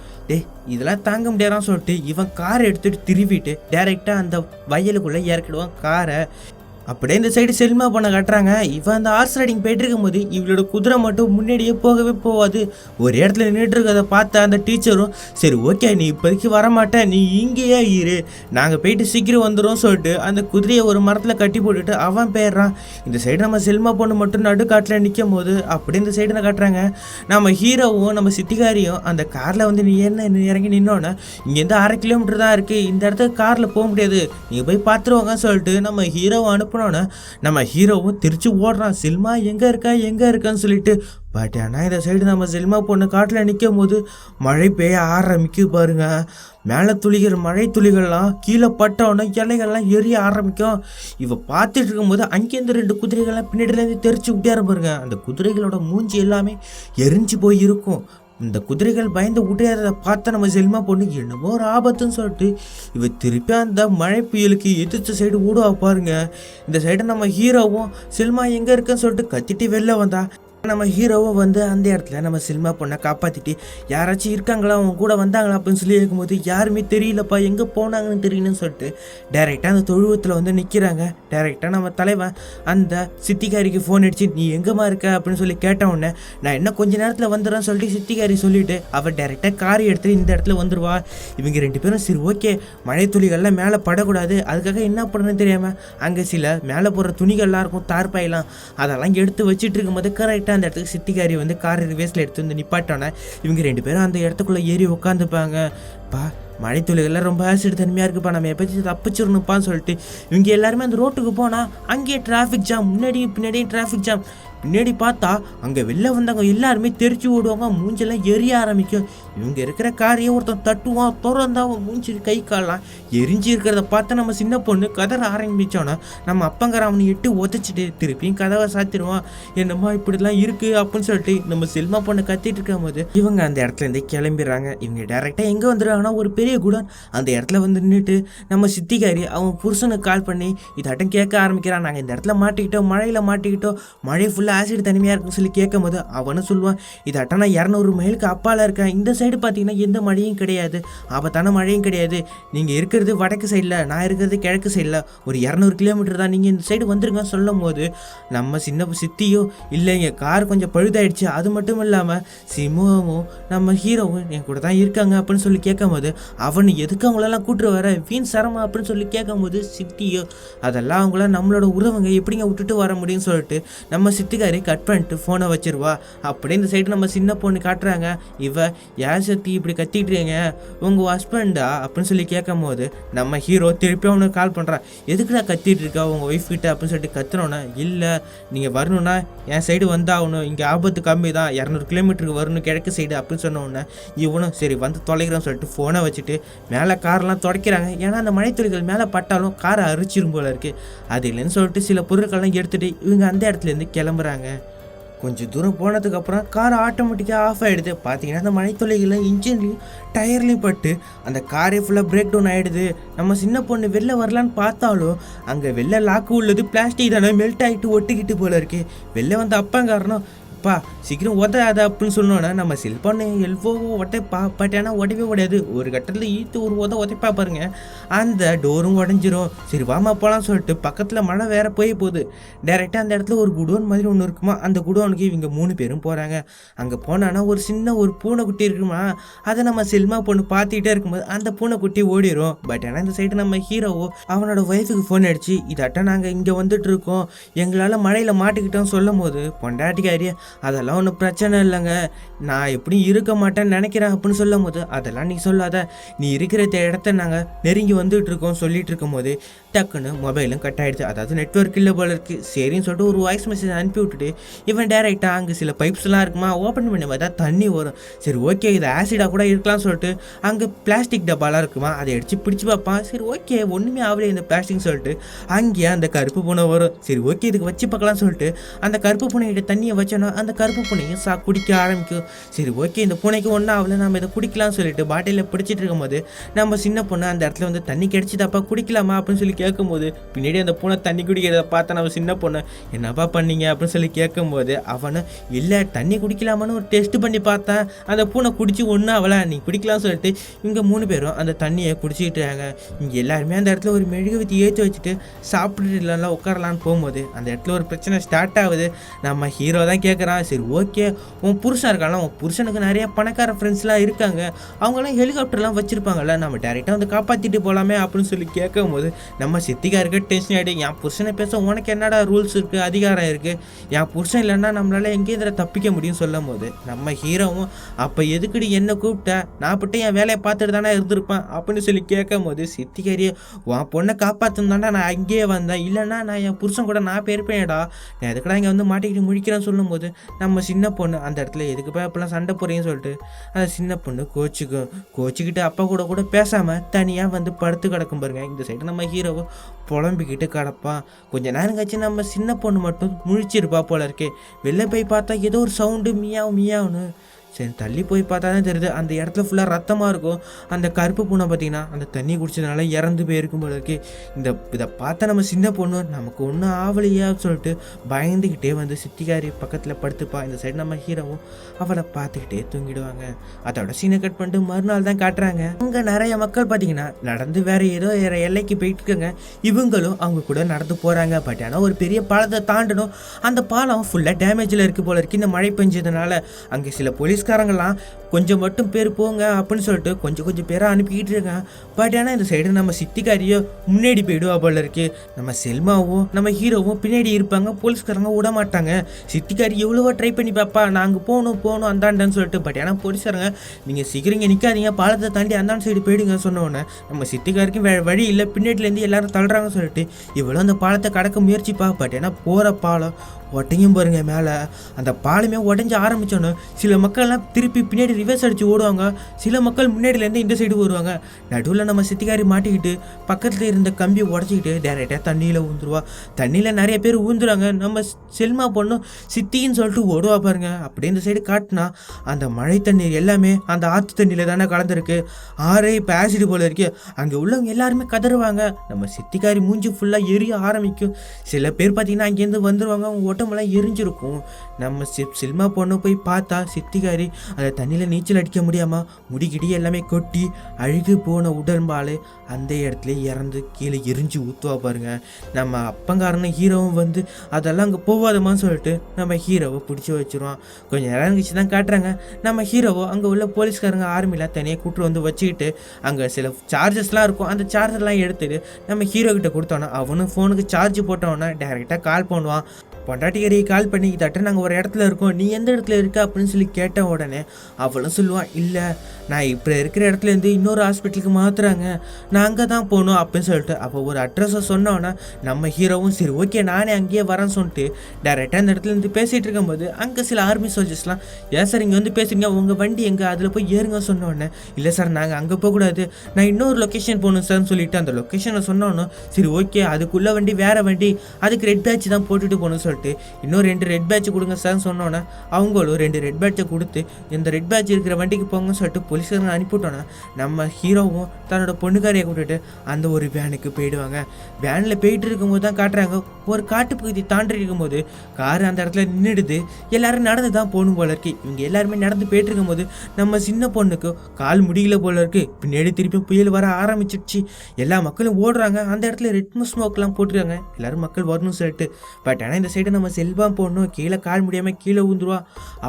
இதெல்லாம் தாங்க முடியாதான்னு சொல்லிட்டு இவன் காரை எடுத்துகிட்டு திருவிட்டு டைரெக்டாக அந்த வயலுக்குள்ளே இறக்கிடுவான் காரை. அப்படியே இந்த சைடு செல்மா பண்ண கட்டுறாங்க. இவன் அந்த ஹார்ஸ் ரைடிங் போயிட்டு இருக்கும்போது இவளோட குதிரை மட்டும் முன்னாடியே போகவே போகாது. ஒரு இடத்துல நின்றுட்டு இருக்கிறத பார்த்த அந்த டீச்சரும் சரி ஓகே நீ இப்போதைக்கு வரமாட்டேன், நீ இங்கேயே இரு, நாங்கள் போயிட்டு சீக்கிரம் வந்துடும் சொல்லிட்டு அந்த குதிரையை ஒரு மரத்தில் கட்டி போட்டுட்டு அவன் போயிடுறான். இந்த சைடு நம்ம செல்மா பொண்ணு மட்டும் நடுக்காட்டில் நிற்கும் போது அப்படியே இந்த சைடு காட்டுறாங்க. நம்ம ஹீரோவும் நம்ம சித்திகாரியும் அந்த காரில் வந்து நீ என்ன இறங்கி நின்னோன்னே இங்கேருந்து 1/2 கிலோமீட்டர் தான் இருக்குது, இந்த இடத்துக்கு காரில் போக முடியாது, நீங்கள் போய் பார்த்துருவாங்கன்னு சொல்லிட்டு நம்ம ஹீரோவை அனுப்ப நம்ம ஹீரோவும் திருச்சி ஓடுறான். செல்மா எங்க இருக்கான்னு சொல்லிட்டு. பட் ஆனால் இந்த சைடு நம்ம செல்மா பொண்ணு காட்டில் நிற்கும் போது மழை பெய்ய ஆரம்பிக்கும் பாருங்க. மேலே துளிகள் மழை துளிகள்லாம் கீழே பட்டோன்னா இலைகள்லாம் எரிய ஆரம்பிக்கும். இவ பார்த்துட்டு இருக்கும்போது அங்கேருந்து 2 குதிரைகள்லாம் பின்னாடிலேருந்து தெரிச்சு விட்டியாரு பாருங்க. அந்த குதிரைகளோட மூஞ்சி எல்லாமே எரிஞ்சு போய் இருக்கும். இந்த குதிரைகள் பயந்து விடையாத பார்த்தா நம்ம செல்மா பொண்ணு என்னமோ ஒரு ஆபத்துன்னு சொல்லிட்டு இவ திருப்பி அந்த மழை புயலுக்கு எதிர்த்த சைடு ஓடுவா பாருங்க. இந்த சைடு நம்ம ஹீரோவும் செல்மா எங்கே இருக்குன்னு சொல்லிட்டு கத்திட்டு வெளில வந்தா. நம்ம ஹீரோவும் வந்து அந்த இடத்துல நம்ம சினிமா பொண்ணை காப்பாற்றிட்டு யாராச்சும் இருக்காங்களா அவங்க கூட வந்தாங்களா அப்படின்னு சொல்லி கேட்கும்போது யாருமே தெரியலப்பா எங்கே போனாங்கன்னு தெரியலன்னு சொல்லிட்டு டேரெக்டாக அந்த தொழுவத்தில் வந்து நிற்கிறாங்க. டேரெக்டாக நம்ம தலைவன் அந்த சித்திகாரிக்கு ஃபோன் அடிச்சு நீ எங்கேம்மா இருக்க அப்படின்னு சொல்லி கேட்டவுடனே நான் என்ன கொஞ்ச நேரத்தில் வந்துடுறேன்னு சொல்லிட்டு சித்திகாரி சொல்லிவிட்டு அவள் டேரெக்டாக காரை எடுத்துகிட்டு இந்த இடத்துல வந்துடுவா. இவங்க 2 பேரும் சரி ஓகே மழை துளிகள்லாம் மேலே படக்கூடாது அதுக்காக என்ன பண்ணணும்னு தெரியாமல் அங்கே சில மேலே போடுற துணிகள்லாம் இருக்கும் தார்பாயெல்லாம் அதெல்லாம் எடுத்து வச்சுட்டு இருக்கும்போது கரெக்டாக அந்த இடத்துக்கு சித்திகாரி வந்து கார் ரிவேஸில் எடுத்து வந்து நிப்பாட்டோன்னே இவங்க 2 பேரும் அந்த இடத்துக்குள்ளே ஏறி உட்காந்துப்பாங்க. பா மழை துளிகள்லாம் ரொம்ப ஆசிட் தன்மையாக இருக்குப்பா நம்ம எப்போச்சும் தப்பிச்சிடணுப்பான்னு சொல்லிட்டு இவங்க எல்லாருமே அந்த ரோட்டுக்கு போனால் அங்கேயே டிராஃபிக் ஜாம் முன்னாடியும் பின்னாடியும் டிராஃபிக் ஜாம். பின்னாடி பார்த்தா அங்கே வெளில வந்தவங்க எல்லாருமே தெரிச்சு ஓடுவாங்க மூஞ்செல்லாம் எரிய ஆரம்பிக்கும். இவங்க இருக்கிற காரையே ஒருத்தன் தட்டுவான் திறந்தா மூஞ்சி கை காலெலாம் எரிஞ்சு இருக்கிறத பார்த்தா நம்ம சின்ன பொண்ணு கதற ஆரம்பித்தோன்னா நம்ம அப்பங்கிற அவனை எட்டு உதச்சிட்டு திருப்பியும் கதவை சாத்திடுவான். என்னம்மா இப்படிலாம் இருக்குது அப்படின்னு சொல்லிட்டு நம்ம செல்மா பொண்ணு கத்திட்டு இருக்கும் போது இவங்க அந்த இடத்துலேருந்து கிளம்பிடுறாங்க. இவங்க டேரெக்டாக எங்கே வந்துடுறாங்கன்னா ஒரு பெரிய குடன் அந்த இடத்துல வந்து நின்றுட்டு நம்ம சித்திகாரி அவன் புருஷனுக்கு கால் பண்ணி இதாட்டம் கேட்க ஆரம்பிக்கிறான். நாங்கள் இந்த இடத்துல மாட்டிக்கிட்டோம் மழையில் மாட்டிக்கிட்டோம் மழை ஃபுல்லாக ஆசிட் தனிமையாக இருக்குன்னு சொல்லி கேட்கும் போது அவனும் சொல்லுவான் இதாட்டம் நான் 200 மைலுக்கு அப்பால் இருக்கேன் இந்த சைடு பார்த்தீங்கன்னா எந்த மழையும் கிடையாது ஆபத்தான மழையும் கிடையாது நீங்கள் இருக்கிறது வடக்கு சைடில் நான் இருக்கிறது கிழக்கு சைடில் ஒரு 200 கிலோமீட்டர் தான் நீங்கள் இந்த சைடு வந்துருங்க சொல்லும் போது நம்ம சின்ன சித்தியோ இல்லைங்க கார் கொஞ்சம் பழுதாயிடுச்சு அது மட்டும் இல்லாமல் சிமுவும் நம்ம ஹீரோவும் என் கூட தான் இருக்காங்க அப்படின்னு சொல்லி கேட்கும் போது அவனு எதுக்கு அவங்களெல்லாம் கூட்டுரு வர வீண் சரமா அப்படின்னு சொல்லி கேட்கும் போது சித்தியோ அதெல்லாம் அவங்கள நம்மளோட உறவுங்க எப்படிங்க விட்டுட்டு வர முடியும்னு சொல்லிட்டு நம்ம சித்திகாரி கட் பண்ணிட்டு ஃபோனை வச்சிருவா. அப்படியே இந்த சைடு நம்ம சின்ன பொண்ணு காட்டுறாங்க இவ ஏன் சத்தி இப்படி கத்திட்டுறீங்க உங்கள் ஹஸ்பண்டா அப்படின்னு சொல்லி கேட்கும் போது நம்ம ஹீரோ திருப்பி அவனுக்கு கால் பண்ணுறான் எதுக்குடா கத்திட்டு இருக்கா உங்கள் ஒய்ஃப் கிட்ட அப்படின்னு சொல்லிட்டு கத்துனோன்னா இல்லை நீங்கள் வரணும்னா என் சைடு வந்தாகணும் இங்கே ஆபத்து கம்மி தான் 200 கிலோமீட்டருக்கு வரணும் கிழக்கு சைடு அப்படின்னு சொன்னோன்னே இவனும் சரி வந்து தொலைகிறோன்னு சொல்லிட்டு ஃபோனை வச்சுட்டு மேலே கார்லாம் துடைக்கிறாங்க. ஏன்னா அந்த மழைத்துளிகள் மேலே பட்டாலும் காரை அரிச்சிரும் போல இருக்குது அது இல்லைன்னு சொல்லிட்டு சில பொருட்கள்லாம் எடுத்துகிட்டு இவங்க அந்த இடத்துலேருந்து கிளம்புறாங்க. கொஞ்சம் தூரம் போனதுக்கப்புறம் கார் ஆட்டோமேட்டிக்காக ஆஃப் ஆகிடுது. பார்த்தீங்கன்னா அந்த மழைத்துளிகளில் இன்ஜின்லையும் டயர்லையும் பட்டு அந்த காரே ஃபுல்லாக பிரேக் டவுன் ஆகிடுது. நம்ம சின்ன பொண்ணு வெளில வரலான்னு பார்த்தாலும் அங்கே வெளில லாக்கு உள்ளது பிளாஸ்டிக் தானே மெல்ட் ஆகிட்டு ஒட்டிக்கிட்டு போல இருக்கு. வெளில வந்து அப்பங்காரனும் அப்பா சீக்கிரம் உதையாத அப்படின்னு சொன்னோன்னா நம்ம செல்போன்னு எல்வோ உடைப்பா பட் ஆனால் உடையவே உடையாது ஒரு கட்டத்தில் ஈத்து ஒரு உதைப்பா பாருங்க அந்த டோரும் உடஞ்சிரும். சரி வாமா போகலான்னு சொல்லிட்டு பக்கத்தில் மழை வேற போய் போகுது. டேரெக்டாக அந்த இடத்துல ஒரு குடோன் மாதிரி ஒன்று இருக்குமா அந்த குடோனுக்கு இவங்க 3 பேரும் போகிறாங்க. அங்கே போனான்னா ஒரு சின்ன ஒரு பூனைக்குட்டி இருக்குமா அதை நம்ம செல்மா பொண்ணு பார்த்துக்கிட்டே இருக்கும்போது அந்த பூனைக்குட்டி ஓடிடும். பட் ஆனால் இந்த சைடு நம்ம ஹீரோவோ அவனோட ஒய்ஃபுக்கு ஃபோன் அடிச்சு இதாட்டம் நாங்கள் இங்கே வந்துட்டு இருக்கோம் எங்களால் மழையில் மாட்டிக்கிட்டோம் சொல்லும் போது பொண்டாட்டிக்காரியே அதெல்லாம் ஒன்றும் பிரச்சனை இல்லைங்க நான் எப்படி இருக்க மாட்டேன்னு நினைக்கிறேன் அப்படின்னு சொல்லும் போது அதெல்லாம் நீ சொல்லாத நீ இருக்கிற இடத்த நாங்கள் நெருங்கி வந்துட்டு இருக்கோம் சொல்லிட்டு இருக்கும் போது டக்குன்னு மொபைலும் கட் ஆகிடுச்சு. அதாவது நெட்ஒர்க் இல்லை போல இருக்குது. சரின்னு சொல்லிட்டு ஒரு வாய்ஸ் மெசேஜ் அனுப்பி விட்டுட்டு இவன் டேரெக்டாக அங்கே சில பைப்ஸ்லாம் இருக்குமா ஓப்பன் பண்ணி பார்த்தா தண்ணி வரும். சரி ஓகே இது ஆசிடாக கூட இருக்கலாம்னு சொல்லிட்டு அங்கே பிளாஸ்டிக் டப்பாலாம் இருக்குமா அதை அடித்து பிடிச்சி பார்ப்பான். சரி ஓகே ஒன்றுமே ஆகலையே இந்த பிளாஸ்டிக் சொல்லிட்டு அங்கேயே அந்த கருப்பு பூனை வரும். சரி ஓகே இதுக்கு வச்சு பார்க்கலாம்னு சொல்லிட்டு அந்த கருப்பு பூனைகிட்ட தண்ணியை வச்சோன்னா அந்த கருப்பு பூனையும் குடிக்க ஆரம்பிக்கும். சரி ஓகே இந்த பூனைக்கு ஒன்றும் ஆகல நம்ம இதை குடிக்கலாம்னு சொல்லிட்டு பாட்டிலில் பிடிச்சிட்டு இருக்கும்போது நம்ம சின்ன பொண்ணு அந்த இடத்துல வந்து தண்ணி கிடைச்சிதாப்பா குடிக்கலாமா அப்படின்னு சொல்லி கேட்கும்போது பின்னாடி அந்த பூனை தண்ணி குடிக்கிறத பார்த்தா நம்ம சின்ன பொண்ணு என்னப்பா பண்ணீங்க அப்படின்னு சொல்லி கேட்கும்போது அவனு இல்லை தண்ணி குடிக்கலாமான்னு ஒரு டெஸ்ட் பண்ணி பார்த்தேன் அந்த பூனை குடிச்சு ஒன்றும் ஆகலை நீ குடிக்கலாம்னு சொல்லிட்டு இவங்க 3 பேரும் அந்த தண்ணியை குடிச்சிக்கிட்டாங்க. இங்கே எல்லாருமே அந்த இடத்துல ஒரு மெழுகுவத்தி ஏற்றி வச்சுட்டு சாப்பிட்டுலாம் உட்காரலான்னு போகும்போது அந்த இடத்துல ஒரு பிரச்சனை ஸ்டார்ட் ஆகுது. நம்ம ஹீரோ தான் கேட்குறான் சரி ஓகே உன் புருஷன் இருக்காங்களா உன் புருஷனுக்கு நிறைய பணக்கார ஃப்ரெண்ட்ஸ்லாம் இருக்காங்க அவங்களாம் ஹெலிகாப்டர்லாம் வச்சுருப்பாங்கல்ல நம்ம டேரெக்டாக வந்து காப்பாற்றிட்டு போகலாமே அப்படின்னு சொல்லி கேட்கும் போது நம்ம சித்திகா இருக்க டென்ஷன் ஆகிடு என் புருஷனை பேச உனக்கு என்னடா ரூல்ஸ் இருக்குது அதிகாரம் இருக்குது என் புருஷன் இல்லைன்னா நம்மளால் எங்கேயும் இதில் தப்பிக்க முடியும்னு சொல்லும் போது நம்ம ஹீரோவும் அப்போ எதுக்குடி என்ன கூப்பிட்ட நான் பட்டு என் வேலையை பார்த்துட்டு தானே இருந்திருப்பேன் அப்படின்னு சொல்லி கேட்கும் போது சித்திகாரியே உன் பொண்ணை காப்பாற்றுந்தாண்டா நான் அங்கேயே வந்தேன் இல்லைன்னா நான் என் புருஷன் கூட நான் போயிருப்பேன்டா நான் எதுக்கடா இங்கே வந்து மாட்டிக்கிட்டு முடிக்கிறேன்னு சொல்லும்போது நம்ம சின்ன பொண்ணு அந்த இடத்துல எதுக்குப்பா இப்பெல்லாம் சண்டை போகிறீங்கன்னு சொல்லிட்டு அந்த சின்ன பொண்ணு கோச்சிக்கிட்டு அப்பா கூட பேசாமல் தனியாக வந்து படுத்து கிடக்கும் பாருங்க. இந்த சைடு நம்ம ஹீரோவை புலம்பிக்கிட்டு கிடப்பான். கொஞ்ச நேரம் கழிச்சு நம்ம சின்ன பொண்ணு மட்டும் முழிச்சிருப்பா போல இருக்கே வெளில போய் பார்த்தா ஏதோ ஒரு சவுண்டு மியாவுன்னு சரி தள்ளி போய் பார்த்தா தான் தெரியுது அந்த இடத்துல ஃபுல்லாக ரத்தமாக இருக்கும். அந்த கருப்பு பூனை பார்த்தீங்கன்னா அந்த தண்ணி குடிச்சதுனால இறந்து போயிருக்கும் போல இருக்கு. இதை பார்த்தா நம்ம சின்ன பொண்ணு நமக்கு ஒன்றும் ஆவலையா சொல்லிட்டு பயந்துக்கிட்டே வந்து சித்திகாரி பக்கத்தில் படுத்துப்பா. இந்த சைடு நம்ம ஹீரோவும் அவளை பார்த்துக்கிட்டே தூங்கிடுவாங்க. அதோட சீனை கட் பண்ணிட்டு மறுநாள் தான் காட்டுறாங்க. அங்கே நிறைய மக்கள் பார்த்தீங்கன்னா நடந்து வேற ஏதோ எல்லைக்கு போயிட்டு இருக்காங்க. இவங்களும் அவங்க கூட நடந்து போகிறாங்க. பட் ஆனால் ஒரு பெரிய பாலத்தை தாண்டணும். அந்த பாலம் ஃபுல்லாக டேமேஜில் இருக்குது போல இருக்கு இந்த மழை பெஞ்சதுனால. அங்கே சில போலீஸ்காரங்களாம் கொஞ்சம் மட்டும் பேர் போங்க அப்படின்னு சொல்லிட்டு கொஞ்சம் பேரை அனுப்பிக்கிட்டு இருக்காங்க. பட் ஆனால் இந்த சைடு நம்ம சித்திக்காரியோ முன்னாடி போயிடுவா போல இருக்கு. நம்ம செல்மாவும் நம்ம ஹீரோவும் பின்னாடி இருப்பாங்க. போலீஸ்காரங்க விட மாட்டாங்க. சித்திக்காரி எவ்வளவோ ட்ரை பண்ணி பார்ப்பா நாங்கள் போகணும் அந்தாண்டன்னு சொல்லிட்டு. பட் ஆனால் போலீஸ்காரங்க நீங்கள் சீக்கிரம் நிற்காதீங்க, பாலத்தை தாண்டி அந்தாண்ட சைடு போயிடுங்க சொன்னோன்னே நம்ம சித்திக்காரிக்கும் வழி இல்லை, பின்னாடிலேருந்து எல்லாரும் தள்ளுறாங்க சொல்லிட்டு இவ்வளோ அந்த பாலத்தை கடக்க முயற்சிப்பா. பட் ஏன்னா போகிற பாலம் உடையும் பாருங்க. மேலே அந்த பாலமே உடஞ்சி ஆரம்பித்தோன்னு சில மக்கள்லாம் திருப்பி பின்னாடி ரிவர்ஸ் அடித்து ஓடுவாங்க. சில மக்கள் முன்னாடியிலேருந்து இந்த சைடு வருவாங்க. நடுவில் நம்ம சித்திக்காரி மாட்டிக்கிட்டு பக்கத்தில் இருந்த கம்பியை உடச்சிக்கிட்டு டேரெக்டாக தண்ணியில் ஊந்துருவா. தண்ணியில் நிறைய பேர் ஊந்துருவாங்க. நம்ம செல்மா பொண்ணும் சித்தின்னு சொல்லிட்டு ஓடுவா பாருங்க. அப்படியே இந்த சைடு காட்டினா அந்த மழை தண்ணீர் எல்லாமே அந்த ஆற்று தண்ணியில் தானே கலந்துருக்கு. ஆறே இப்போ ஆசிடு போல இருக்கு. அங்கே உள்ளவங்க எல்லாருமே கதறுவாங்க. நம்ம சித்திக்காரி மூஞ்சி ஃபுல்லாக எரிய ஆரம்பிக்கும். சில பேர் பார்த்தீங்கன்னா அங்கேருந்து வந்துடுவாங்க. அவங்க உடம்பெல்லாம் எரிஞ்சிருக்கும். நம்ம சில்மா பொண்ணு போய் பார்த்தா சித்திகாரி அந்த தண்ணியில் நீச்சல் அடிக்க முடியாமல் முடிக்கிடி எல்லாமே கொட்டி அழுகு போன உடம்பால் அந்த இடத்துல இறந்து கீழே எரிஞ்சு ஊற்றுவா பாருங்க. நம்ம அப்பங்காரன ஹீரோவும் வந்து அதெல்லாம் அங்கே போகாதமான்னு சொல்லிட்டு நம்ம ஹீரோவை பிடிச்சி வச்சுருவான். கொஞ்சம் நேரம் கழிச்சு தான் காட்டுறாங்க. நம்ம ஹீரோவோ அங்கே உள்ள போலீஸ்காரங்க ஆர்மிலாம் தனியாக கூட்டு வந்து வச்சுக்கிட்டு அங்கே சில சார்ஜஸ்லாம் இருக்கும். அந்த சார்ஜர்லாம் எடுத்துட்டு நம்ம ஹீரோ கிட்ட கொடுத்தோன்னா அவனும் ஃபோனுக்கு சார்ஜ் போட்டோன்னா டைரெக்டாக கால் பண்ணுவான். பொண்டாட்டிக்காரியை கால் பண்ணி இதாட்ட நாங்கள் ஒரு இடத்துல இருக்கோம், நீ எந்த இடத்துல இருக்க அப்படின்னு சொல்லி கேட்ட உடனே அவளும் சொல்லுவான், இல்லை நான் இப்போ இருக்கிற இடத்துலேருந்து இன்னொரு ஹாஸ்பிட்டலுக்கு மாற்றுறாங்க, நான் அங்கே தான் போகணும் அப்படின்னு சொல்லிட்டு அப்போ ஒரு அட்ரஸை சொன்னோன்னா நம்ம ஹீரோவும் சரி ஓகே நானே அங்கேயே வரேன்னு சொல்லிட்டு டேரெக்டாக அந்த இடத்துலேருந்து பேசிகிட்டு இருக்கும்போது அங்கே சில ஆர்மி சோல்ஜர்ஸ்லாம் ஏன் சார் இங்கே வந்து பேசுறீங்க, உங்கள் வண்டி எங்கே அதில் போய் ஏறுங்க சொன்னோடனே இல்லை சார் நாங்கள் அங்கே போகக்கூடாது, நான் இன்னொரு லொக்கேஷன் போகணும் சார்னு சொல்லிட்டு அந்த லொக்கேஷனை சொன்னோன்னே சரி ஓகே அதுக்குள்ளே வண்டி வேறு வண்டி அதுக்கு ரெட் பேட்ச் தான் போட்டுட்டு போகணும்னு சொல்லிட்டு இன்னும் 2 ரெட் பேட்ச் கொடுங்க சார் சொன்னோன்னே அவங்களும் 2 ரெட் பேட்சை கொடுத்து இந்த ரெட் பேட்ச் இருக்கிற வண்டிக்கு போங்கன்னு சொல்லிட்டு போலீஸ்காரங்க அனுப்பிவிட்டோன்னா நம்ம ஹீரோவும் தன்னோட பொண்ணுக்காரியை கூப்பிட்டுட்டு அந்த ஒரு வேனுக்கு போயிடுவாங்க. வேனில் போயிட்டு இருக்கும்போது தான் காட்டுறாங்க ஒரு காட்டுப்பகுதி தாண்டி இருக்கும்போது கார் அந்த இடத்துல நின்றுடுது. எல்லாரும் நடந்து தான் போகணும் போல இருக்கு. இவங்க எல்லாருமே நடந்து போயிட்டு இருக்கும்போது நம்ம சின்ன பொண்ணுக்கு கால் முடியல போல இருக்கு. பின்னாடி திருப்பி புயல் வர ஆரம்பிச்சிடுச்சு. எல்லா மக்களும் ஓடுறாங்க. அந்த இடத்துல ரெட்மு ஸ்மோக்லாம் போட்டுருக்காங்க எல்லாரும் மக்கள் வரணும்னு சொல்லிட்டு. பட் ஆனால் இந்த சைடு நம்ம செல்வா போடணும் கீழே கால் முடியாமல் கீழே ஊந்துருவா.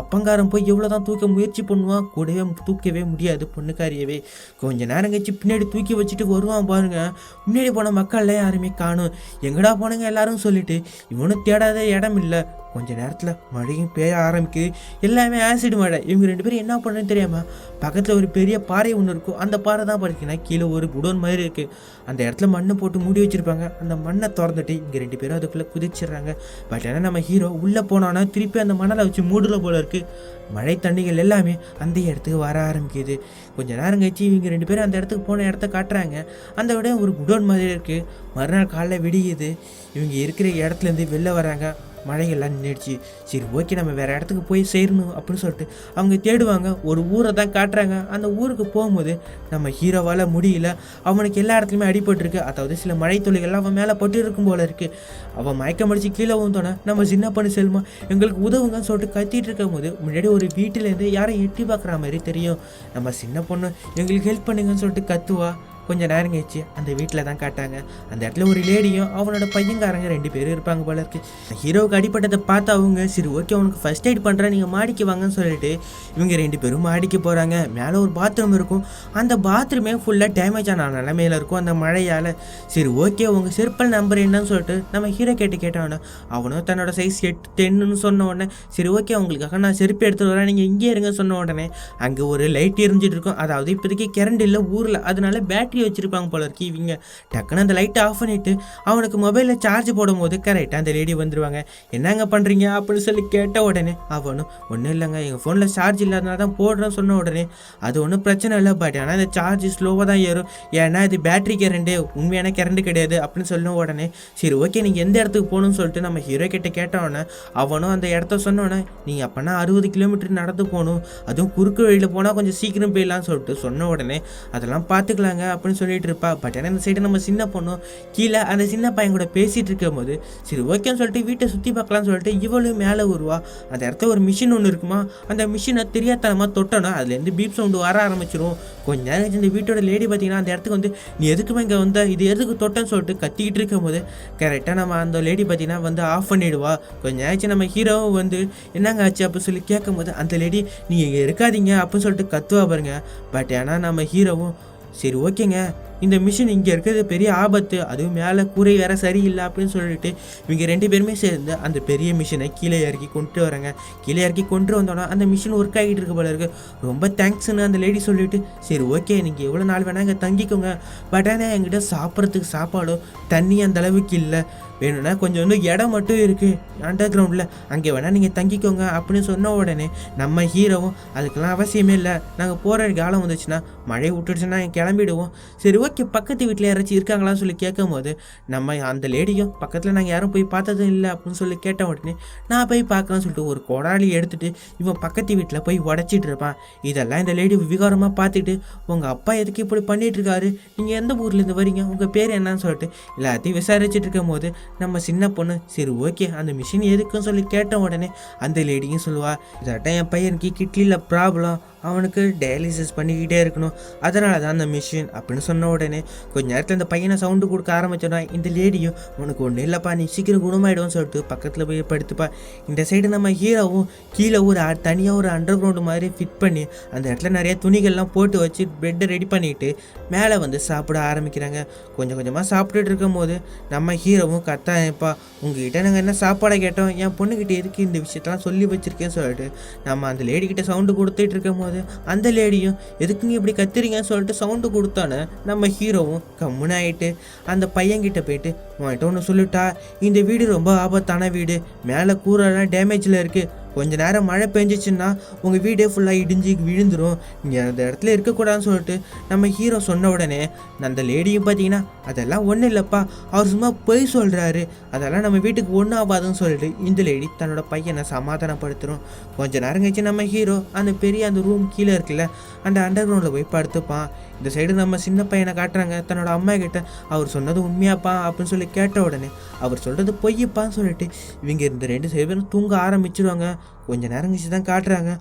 அப்பங்காரம் போய் எவ்வளோ தான் தூக்க முயற்சி பண்ணுவான், கூடவே தூக்கவே முடியாது பொண்ணுக்காரியவே. கொஞ்ச நேரம் கழிச்சு பின்னாடி தூக்கி வச்சுட்டு வருவான் பாருங்க. முன்னாடி போன மக்கள்ல யாருமே காணும். எங்கடா போனங்க எல்லாரும் சொல்லிட்டு இவனும் தேடாத இடம் இல்லை. கொஞ்ச நேரத்தில் மழையும் பெய்ய ஆரம்பிக்குது. எல்லாமே ஆசிட் மழை. இவங்க 2 பேரும் என்ன பண்ணுறதுன்னு தெரியாமல் பக்கத்தில் ஒரு பெரிய பாறை ஒன்று இருக்கும். அந்த பாறை தான் பார்த்தீங்கன்னா கீழே ஒரு குடோன் மாதிரி இருக்குது. அந்த இடத்துல மண்ணை போட்டு மூடி வச்சுருப்பாங்க. அந்த மண்ணை திறந்துட்டு இங்கே 2 பேரும் அதுக்குள்ளே குதிச்சிடுறாங்க. பட் ஆனால் நம்ம ஹீரோ உள்ளே போனோன்னா திருப்பி அந்த மணலை வச்சு மூடல போல இருக்குது. மழை தண்ணிகள் எல்லாமே அந்த இடத்துக்கு வர ஆரம்பிக்குது. கொஞ்சம் நேரம் கழிச்சு இவங்க 2 பேரும் அந்த இடத்துக்கு போன இடத்த காட்டுறாங்க. அந்த விட ஒரு குடோன் மாதிரி இருக்குது. மறுநாள் காலைல விடியுது. இவங்க இருக்கிற இடத்துலேருந்து வெளில வராங்க. மழைகள்லாம் நின்றுடுச்சு. சரி ஓகே நம்ம வேறு இடத்துக்கு போய் சேரணும் அப்படின்னு சொல்லிட்டு அவங்க தேடுவாங்க. ஒரு ஊரை தான் காட்டுறாங்க. அந்த ஊருக்கு போகும்போது நம்ம ஹீரோவால் முடியல. அவனுக்கு எல்லா இடத்துலையுமே அடிபட்டுருக்கு. அதாவது சில மழை துளிகள்லாம் அவன் மேலே பட்டு இருக்கும் போல இருக்குது. அவன் மயக்கம் அடித்து கீழே வந்தோன்னே நம்ம சின்ன பொண்ணு செல்மா எங்களுக்கு உதவுங்கன்னு சொல்லிட்டு கத்திட்டு இருக்கும் போது முன்னாடி ஒரு வீட்டிலேருந்து யாரும் எட்டி பார்க்குற மாதிரி தெரியும். நம்ம சின்ன பொண்ணு எங்களுக்கு ஹெல்ப் பண்ணுங்கன்னு சொல்லிட்டு கத்துவா. கொஞ்சம் நேரம் கழிச்சு அந்த வீட்டில் தான் காட்டாங்க. அந்த இடத்துல ஒரு லேடியும் அவனோட பையன்காரங்க 2 பேரும் இருப்பாங்க போல இருக்கு. ஹீரோவுக்கு அடிப்பட்டதை பார்த்து அவங்க சரி ஓகே அவனுக்கு ஃபர்ஸ்ட் எய்ட் பண்ணுறேன் நீங்கள் மாடிக்கு வாங்கன்னு சொல்லிட்டு இவங்க 2 பேரும் மாடிக்கு போகிறாங்க. மேலே ஒரு பாத்ரூம் இருக்கும். அந்த பாத்ரூமே ஃபுல்லாக டேமேஜ் ஆன நிலைமையில் இருக்கும் அந்த மழையால். சரி ஓகே உங்கள் செருப்பல் நம்பர் என்னன்னு சொல்லிட்டு நம்ம ஹீரோ கேட்டவொடனே அவனும் தன்னோட சைஸ் 8 10ன்னு சொன்ன உடனே சரி ஓகே அவங்களுக்காக நான் செருப்பு எடுத்துகிட்டு வரேன் நீங்கள் இங்கே இருங்க சொன்ன உடனே அங்கே ஒரு லைட் எரிஞ்சிட்டு இருக்கும். அதாவது இப்போதைக்கு கரண்ட் இல்லை ஊரில், அதனால பேட்டரி பேட்டரி வச்சுருப்பாங்க போல இருக்கு இவங்க. டக்குன்னு அந்த லைட்டை ஆஃப் பண்ணிவிட்டு அவனுக்கு மொபைலில் சார்ஜ் போடும்போது கரெக்டாக அந்த லேடி வந்துடுவாங்க. என்னங்க பண்ணுறீங்க அப்படின்னு சொல்லி கேட்ட உடனே அவனும் ஒன்றும் இல்லைங்க, எங்கள் ஃபோனில் சார்ஜ் இல்லாதனால தான் போடுறேன்னு சொன்ன உடனே அது ஒன்றும் பிரச்சனை இல்லை, பட் ஆனால் இந்த சார்ஜ் ஸ்லோவாக தான் ஏறும், ஏன்னா இது பேட்டரி கரண்ட்டு, உண்மையான கரண்ட்டு கிடையாது அப்படின்னு சொன்ன உடனே சரி ஓகே நீங்கள் எந்த இடத்துக்கு போகணும்னு சொல்லிட்டு நம்ம ஹீரோ கிட்ட கேட்டவொடனே அவனும் அந்த இடத்த சொன்னோன்னே நீங்கள் அப்போனா 60 கிலோமீட்டர் நடந்து போகணும், அதுவும் குறுக்கு வழியில் போனால் கொஞ்சம் சீக்கிரம் போயிடலான்னு சொல்லிட்டு சொன்ன உடனே அதெல்லாம் பார்த்துக்கலாங்க அப்படின்னு சொல்லிட்டு இருப்பா. பட் ஆனால் இந்த சைடு நம்ம சின்ன பொண்ணும் கீழே அந்த சின்ன பையன் கூட பேசிகிட்டு இருக்கும் போது சரி ஓகேன்னு சொல்லிட்டு வீட்டை சுற்றி பார்க்கலான்னு சொல்லிட்டு இவளும் மேலே வருவா. அந்த இடத்துல ஒரு மிஷின் ஒன்று இருக்குமா, அந்த மிஷினை தெரியாதனமாக தொட்டோன்னா அதுலேருந்து பீப் சவுண்டு வர ஆரம்பிச்சிடும். கொஞ்ச நேரம் இந்த வீட்டோட லேடி பார்த்தீங்கன்னா அந்த இடத்துக்கு வந்து நீ எதுக்குமே இங்கே வந்த, இது எதுக்கு தொட்டேன்னு சொல்லிட்டு கத்திக்கிட்டு இருக்கும் போது கரெக்டாக நம்ம அந்த லேடி பார்த்தீங்கன்னா வந்து ஆஃப் பண்ணிவிடுவா. கொஞ்ச நேரம் நம்ம ஹீரோவும் வந்து என்னங்க ஆச்சு அப்படின்னு சொல்லி கேட்கும் போது அந்த லேடி நீங்கள் இங்கே இருக்காதீங்க அப்படின்னு சொல்லிட்டு கத்துவா பாருங்க. பட் ஏன்னா நம்ம ஹீரோவும் சரி ஓகேங்க, இந்த மிஷின் இங்கே இருக்கிறது பெரிய ஆபத்து, அதுவும் மேலே கூரை வேற சரியில்லை அப்படின்னு சொல்லிட்டு இவங்க 2 பேருமே சேர்ந்து அந்த பெரிய மிஷினை கீழே இறக்கி கொண்டு வராங்க. கீழே இறக்கி கொண்டு வந்தோன்னா அந்த மிஷின் ஒர்க் ஆகிட்டு இருக்க போல இருக்கு. ரொம்ப தேங்க்ஸ்ன்னு அந்த லேடி சொல்லிட்டு சரி ஓகே நீங்கள் எவ்வளோ நாள் வேணால் இங்கே தங்கிக்கோங்க, பட் ஆனால் என்கிட்ட சாப்பிட்றதுக்கு சாப்பாடோ தண்ணி அந்த அளவுக்கு இல்லை, வேணும்னா கொஞ்சம் வந்து இடம் மட்டும் இருக்குது அண்டர் கிரவுண்டில், அங்கே வேணால் நீங்கள் தங்கிக்கோங்க அப்படின்னு சொன்ன உடனே நம்ம ஹீரோவும் அதுக்கெல்லாம் அவசியமே இல்லை, நாங்கள் போகிற காலம் வந்துச்சுன்னா மழை விட்டுடுச்சுன்னா கிளம்பிடுவோம், சரி ஓகே பக்கத்து வீட்டில் யாராச்சும் இருக்காங்களான்னு சொல்லி கேட்கும் போது நம்ம அந்த லேடியும் பக்கத்தில் நாங்கள் யாரும் போய் பார்த்ததும் இல்லை அப்படின்னு சொல்லி கேட்ட உடனே நான் போய் பார்க்கலான்னு சொல்லிட்டு ஒரு கொடாலி எடுத்துகிட்டு இவன் பக்கத்து வீட்டில் போய் உடச்சிட்டு இருப்பான். இதெல்லாம் இந்த லேடி விகாரமாக பார்த்துட்டு உங்கள் அப்பா எதுக்கு இப்படி பண்ணிகிட்டு இருக்காரு, நீங்கள் எந்த ஊர்லேருந்து வரீங்க, உங்கள் பேர் என்னன்னு சொல்லிட்டு எல்லாத்தையும் விசாரிச்சுட்டு இருக்கும் போது நம்ம சின்ன பொண்ணு சரி ஓகே அந்த மிஷின் எதுக்குன்னு சொல்லி கேட்ட உடனே அந்த லேடியும் சொல்லுவா இதாட்டம் என் பையனுக்கு கிட்னியில் ப்ராப்ளம், அவனுக்கு டயாலிசிஸ் பண்ணிக்கிட்டே இருக்கணும், அதனால தான் அந்த மிஷின் அப்படின்னு சொன்ன உடனே கொஞ்ச நேரத்தில் அந்த பையனை சவுண்டு கொடுக்க ஆரம்பிச்சோன்னா இந்த லேடியும் உனக்கு ஒன்றும் இல்லைப்பா நீ சீக்கிரம் குணமாயிடும்னு சொல்லிட்டு பக்கத்தில் போய் படுத்துப்பா. இந்த சைடு நம்ம ஹீரோவும் கீழே ஒரு தனியாக ஒரு அண்டர் கிரவுண்டு மாதிரி ஃபிட் பண்ணி அந்த இடத்துல நிறைய துணிகள்லாம் போட்டு வச்சு பெட்டை ரெடி பண்ணிவிட்டு மேலே வந்து சாப்பிட ஆரம்பிக்கிறாங்க. கொஞ்சம் கொஞ்சமாக சாப்பிட்டுட்டு இருக்கும் போது நம்ம ஹீரோவும் கத்தாயப்பா உங்ககிட்ட நாங்கள் என்ன சாப்பாடை கேட்டோம், என் பொண்ணுக்கிட்ட எதுக்கு இந்த விஷயத்தெல்லாம் சொல்லி வச்சுருக்கேன்னு சொல்லிட்டு நம்ம அந்த லேடிக்கிட்ட சவுண்டு கொடுத்துட்டு இருக்கும் போது அந்த லேடியும் எதுக்குங்க இப்படி கத்துறீங்கன்னு சொல்லிட்டு சவுண்டு கொடுத்தானே நம்ம ஹீரோவும் கம்முன்னு ஆகிட்டு அந்த பையன்கிட்ட போயிட்டு உன்கிட்ட ஒன்று சொல்லிட்டா இந்த வீடு ரொம்ப ஆபத்தான வீடு, மேலே கூரெல்லாம் டேமேஜில் இருக்குது, கொஞ்ச நேரம் மழை பெஞ்சிச்சுன்னா உங்கள் வீடே ஃபுல்லாக இடிஞ்சு விழுந்துடும், நீங்கள் அந்த இடத்துல இருக்கக்கூடாதுன்னு சொல்லிட்டு நம்ம ஹீரோ சொன்ன உடனே அந்த லேடியும் பார்த்தீங்கன்னா அதெல்லாம் ஒன்றும் இல்லைப்பா அவர் சும்மா பொய் சொல்கிறாரு, அதெல்லாம் நம்ம வீட்டுக்கு ஒன்றும் ஆகாதுன்னு சொல்லிட்டு இந்த லேடி தன்னோட பையனை சமாதானப்படுத்துகிறோம். கொஞ்ச நேரம் கழிச்சு நம்ம ஹீரோ அந்த பெரிய அந்த ரூம் கீழே இருக்குல்ல அந்த அண்டர் கிரவுண்டில் போய் படுத்துப்பான். இந்த சைடு நம்ம சின்ன பையனை காட்டுறாங்க, தன்னோட அம்மா கிட்ட அவர் சொன்னது உண்மையாப்பா அப்படின்னு சொல்லி கேட்ட உடனே அவர் சொல்கிறது பொய்யப்பான்னு சொல்லிட்டு இவங்க இந்த 2 பேரும் தூங்க ஆரம்பிச்சிருவாங்க. கொஞ்ச நேரம் கழிச்சு தான் காட்டுறாங்க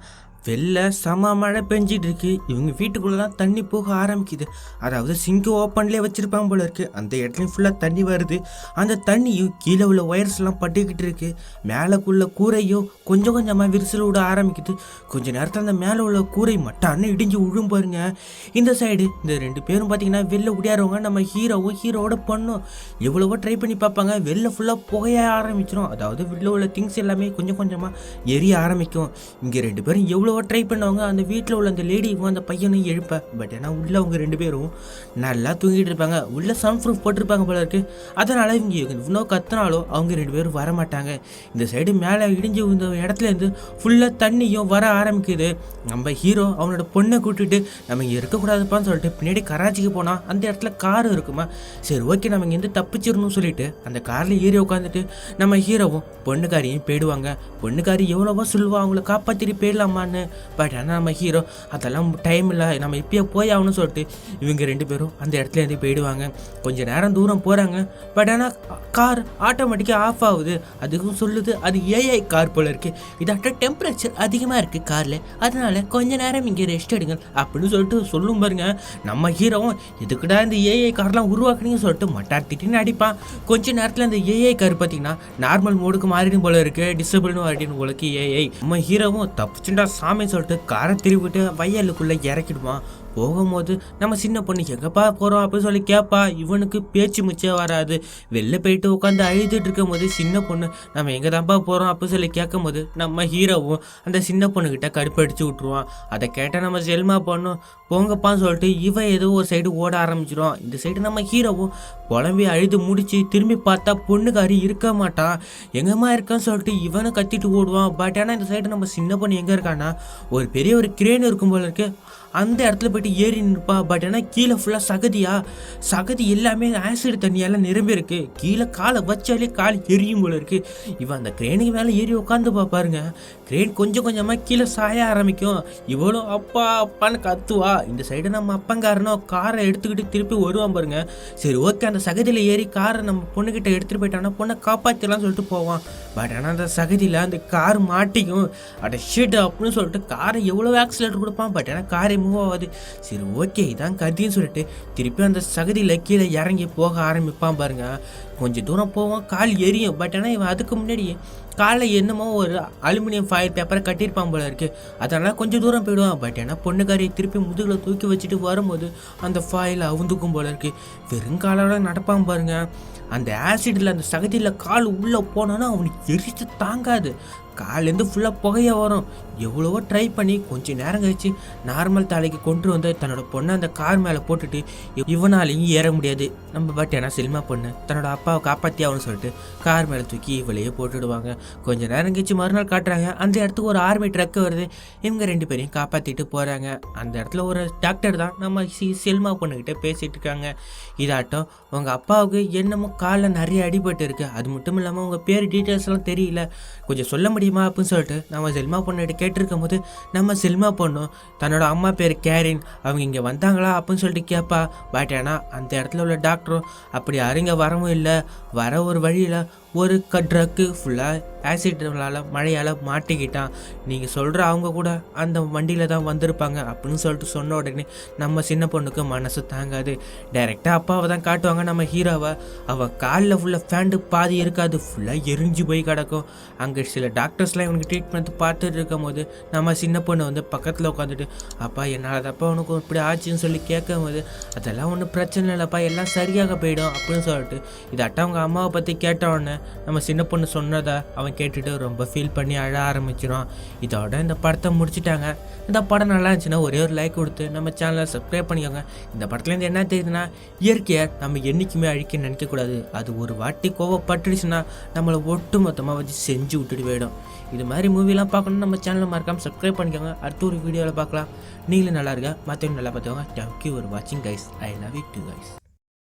வெளில செம மழை பெஞ்சிட்டு இருக்கு, இவங்க வீட்டுக்குள்ளெல்லாம் தண்ணி போக ஆரம்பிக்குது, அதாவது சிங்கு ஓப்பன்லேயே வச்சுருப்பாங்க போல இருக்குது, அந்த இடத்துலையும் ஃபுல்லாக தண்ணி வருது, அந்த தண்ணியும் கீழே உள்ள ஒயர்ஸ்லாம் பட்டுக்கிட்டு இருக்கு, மேலேக்குள்ள கூரையும் கொஞ்சம் கொஞ்சமாக விரிசல் விட ஆரம்பிக்குது. கொஞ்ச நேரத்தில் அந்த மேலே உள்ள கூரை மட்டான்னு இடிஞ்சு விழும் பாருங்க. இந்த சைடு இந்த 2 பேரும் பார்த்தீங்கன்னா வெளில உடையாடுறவங்க நம்ம ஹீரோவும் ஹீரோவோட பொண்ணும் எவ்வளவோ ட்ரை பண்ணி பார்ப்பாங்க, வெளில ஃபுல்லாக புகைய ஆரம்பிச்சிடும், அதாவது வெளில உள்ள திங்ஸ் எல்லாமே கொஞ்சம் கொஞ்சமாக எரிய ஆரம்பிக்கும். இங்கே 2 பேரும் எவ்வளோ ட்ரை பண்ணுவாங்க அந்த வீட்டில் உள்ள அந்த லேடியும் அந்த பையனும் எழுப்ப, பட் ஏன்னா உள்ள அவங்க 2 பேரும் நல்லா தூங்கிட்டு இருப்பாங்க, உள்ள சவுண்ட் ப்ரூஃப் போட்டிருப்பாங்க போல இருக்கு, அதனால இவங்க இன்னும் கத்துனாலும் அவங்க 2 பேரும் வரமாட்டாங்க. இந்த சைடு மேலே இடிஞ்சு இந்த இடத்துல இருந்து ஃபுல்லாக தண்ணியும் வர ஆரம்பிக்குது. நம்ம ஹீரோ அவனோட பொண்ணை கூட்டிட்டு நம்ம இங்கே இருக்கக்கூடாதுப்பான்னு சொல்லிட்டு பின்னாடி கராச்சிக்கு போனால் அந்த இடத்துல கார் இருக்குமா, சரி ஓகே நம்ம இங்கேருந்து தப்பிச்சிடணும்னு சொல்லிட்டு அந்த காரில் ஏறி உட்காந்துட்டு நம்ம ஹீரோவும் பொண்ணுக்காரியும் போயிடுவாங்க. பொண்ணுக்காரி எவ்வளவோ சொல்லுவா அவங்கள காப்பாற்றிட்டு போயிடலாமான்னு, பட் ஆனால் நம்ம ஹீரோ அதெல்லாம் டைம் இல்லை நம்ம இப்பயே போய் ஆகணும்னு சொல்லிட்டு இவங்க 2 பேரும் அந்த இடத்துல இருந்து போயிடுவாங்க. கொஞ்சம் நேரம் தூரம் போகிறாங்க, பட் ஆனால் கார் ஆட்டோமேட்டிக்காக ஆஃப் ஆகுது, அதுக்கும் சொல்லுது அது ஏஐ கார் போல இருக்குது, இதாட்ட டெம்பரேச்சர் அதிகமாக இருக்குது காரில், அதனால கொஞ்ச நேரம் இங்கே ரெஸ்ட் எடுங்க அப்படின்னு சொல்லிட்டு சொல்லும் பாருங்க. நம்ம ஹீரோவும் எதுக்குடா இந்த ஏஐ கார்லாம் உருவாக்குனீங்கன்னு சொல்லிட்டு மட்டார் திட்டின்னு அடிப்பான். கொஞ்ச நேரத்தில் அந்த ஏஐ கார் பார்த்தீங்கன்னா நார்மல் மோடுக்கு மாறிடும் போல இருக்கு, டிசபிள்னு மாறிடும் போலக்கு ஏஐ. நம்ம ஹீரோவும் தப்பிச்சுண்டா சாமி சொல்லிட்டு காரை திருவிட்டு வயலுக்குள்ளே இறக்கிடுவான். போகும்போது நம்ம சின்ன பொண்ணு எங்கப்பா போகிறோம் அப்படின்னு சொல்லி கேட்பா. இவனுக்கு பேச்சு முச்சே வராது. வெளில போயிட்டு உட்காந்து அழுதுட்டு இருக்கும் போது சின்ன பொண்ணு நம்ம எங்கே தான்ப்பா போகிறோம் அப்படின்னு சொல்லி கேட்கும் போது நம்ம ஹீரோவும் அந்த சின்ன பொண்ணுக்கிட்ட கடுப்படிச்சு விட்ருவான். அதை கேட்டால் நம்ம செல்மா பொண்ணும் போங்கப்பான்னு சொல்லிட்டு இவன் ஏதோ ஒரு சைடு ஓட ஆரம்பிச்சிடும். இந்த சைடு நம்ம ஹீரோவும் புலம்பி அழுது முடிச்சு திரும்பி பார்த்தா பொண்ணுக்காரி இருக்க மாட்டான். எங்கம்மா இருக்கான்னு சொல்லிட்டு இவனை கத்திட்டு ஓடுவான். பட் ஆனால் இந்த சைடு நம்ம சின்ன பொண்ணு எங்கே இருக்கான்னா ஒரு பெரிய ஒரு கிரேன் இருக்கும் போல இருக்கு. அந்த இடத்துல போயிட்டு ஏறி நிற்பா. பட் ஆனால் கீழே ஃபுல்லாக சகதி எல்லாமே ஆசிட் தண்ணியெல்லாம் நிரம்பி இருக்கு. கீழே காலை வச்சாலே கால் எரியும் போல இருக்கு. இவன் அந்த கிரேனுக்கு மேலே ஏறி உட்காந்து பாருங்க. கிரேன் கொஞ்சம் கொஞ்சமாக கீழே சாய ஆரம்பிக்கும். இவ்வளோ அப்பா அப்பான்னு கத்துவா. இந்த சைடு நம்ம அப்பங்காரனோ காரை எடுத்துக்கிட்டு திருப்பி வருவான் பாருங்க. சரி ஓகே, அந்த சகதியில் ஏறி காரை நம்ம பொண்ணுக்கிட்ட எடுத்துகிட்டு போயிட்டான்னா பொண்ணை காப்பாற்றலாம்னு சொல்லிட்டு போவான். பட் ஆனால் அந்த சகதியில் அந்த கார் மாட்டிக்கும். அட ஷிட் அப்படின்னு சொல்லிட்டு காரை எவ்வளோ ஆக்சிலேட்டர் கொடுப்பான். பட் ஆனால் காரை மூவ் ஆகாது. சரி ஓகே இதான் கத்தின்னு சொல்லிட்டு திருப்பி அந்த சகதியில் கீழே இறங்கி போக ஆரம்பிப்பான் பாருங்க. கொஞ்சம் தூரம் போவான், கால் எரியும். பட் ஆனால் இவன் அதுக்கு முன்னாடி காலில் என்னமோ ஒரு அலுமினியம் ஃபாயில் பேப்பரை கட்டியிருப்பான் போல இருக்குது. அதனால் கொஞ்சம் தூரம் போயிடுவான். பட் ஏன்னா பொண்ணுக்காரியை திருப்பி முதுகில் தூக்கி வச்சுட்டு வரும்போது அந்த ஃபாயில் அவுந்துக்கும் போல இருக்குது. வெறும் காலோட நடப்பான் பாருங்க. அந்த ஆசிடில் அந்த சகதியில் கால் உள்ளே போனோன்னா அவனுக்கு எரிச்சு தாங்காது. காலேருந்து ஃபுல்லாக புகைய வரும். எவ்வளவோ ட்ரை பண்ணி கொஞ்சம் நேரம் கழிச்சு நார்மல் தலைக்கு கொண்டு வந்து தன்னோட பொண்ணை அந்த கார் மேலே போட்டுட்டு இவனாலையும் ஏற முடியாது. நம்ம பட் ஏன்னா சினிமா பொண்ணு தன்னோட அப்பாவை காப்பாற்றி ஆகணும்னு சொல்லிட்டு கார் மேலே தூக்கி இவளையே போட்டுடுவாங்க. கொஞ்சம் நேரம் கழிச்சு மறுநாள் காட்டுறாங்க. அந்த இடத்துக்கு ஒரு ஆர்மி ட்ரக்கு வருது. இவங்க 2 பேரையும் காப்பாற்றிட்டு போகிறாங்க. அந்த இடத்துல ஒரு டாக்டர் தான் நம்ம செல்மா பொண்ணுக்கிட்ட பேசிகிட்டு இருக்காங்க. இதாட்டம் உங்கள் அப்பாவுக்கு என்னமோ காலில் நிறைய அடிபட்டு இருக்குது. அது மட்டும் இல்லாமல் உங்கள் பேர் டீட்டெயில்ஸ்லாம் தெரியல, கொஞ்சம் சொல்ல முடியுமா அப்படின்னு சொல்லிட்டு நம்ம செல்மா பொண்ணுகிட்ட கேட்டிருக்கும் போது நம்ம செல்மா பொண்ணும் தன்னோட அம்மா பேர் கேரின், அவங்க இங்கே வந்தாங்களா அப்படின்னு சொல்லிட்டு கேட்பா. பட் ஆனால் அந்த இடத்துல உள்ள டாக்டரும் அப்படி யாரும் வரவும் இல்லை. வர ஒரு வழியில் ஒரு ட்ரக்கு ஃபுல்லாக ஆசிட்னால மழையால் மாட்டிக்கிட்டான். நீங்கள் சொல்கிற அவங்க கூட அந்த வண்டியில் தான் வந்திருப்பாங்க அப்படின்னு சொல்லிட்டு சொன்ன உடனே நம்ம சின்ன பொண்ணுக்கு மனசு தாங்காது. டைரெக்டாக அப்பாவை தான் காட்டுவாங்க நம்ம ஹீரோவை. அவன் காலில் ஃபுல்லாக ஃபேண்டு பாதி இருக்காது, ஃபுல்லாக எரிஞ்சு போய் கிடக்கும். அங்கே சில டாக்டர்ஸ்லாம் இவனுக்கு ட்ரீட்மெண்ட் பார்த்துட்டு இருக்கும் போது நம்ம சின்ன பொண்ணு வந்து பக்கத்தில் உட்காந்துட்டு அப்பா என்னால் தப்பா உனக்கு இப்படி ஆச்சுன்னு சொல்லி கேட்கும் போது அதெல்லாம் ஒன்றும் பிரச்சனை இல்லைப்பா, எல்லாம் சரியாக போயிடும் அப்படின்னு சொல்லிட்டு இதாட்டம் அவங்க அம்மாவை பற்றி கேட்ட உடனே நம்ம சின்ன பொண்ணு சொன்னதை அவன் கேட்டுட்டு ரொம்ப ஃபீல் பண்ணி அழ ஆரம்பிச்சிடும். இதோட இந்த படத்தை முடிச்சுட்டாங்க. இந்த படம் நல்லா இருந்துச்சுன்னா ஒரே ஒரு லைக் கொடுத்து நம்ம சேனலை சப்ஸ்கிரைப் பண்ணிக்கோங்க. இந்த படத்துலேருந்து என்ன தெரியுதுன்னா இயற்கையை நம்ம என்றைக்குமே அழிக்க நினைக்கக்கூடாது. அது ஒரு வாட்டி கோவப்பட்டுடுச்சுன்னா நம்மளை ஒட்டு மொத்தமாக வச்சு செஞ்சு விட்டுட்டு போயிடும். இது மாதிரி மூவிலாம் பார்க்கணுன்னு நம்ம சேனலை மறக்காமல் சப்ஸ்கிரைப் பண்ணிக்கோங்க. அடுத்த ஒரு வீடியோவில் பார்க்கலாம். நீங்களும் நல்லா இருக்க, மற்றவங்க நல்லா பார்த்துக்கோங்க. தேங்க்யூ ஃபார் வாட்சிங் guys. I love you to guys.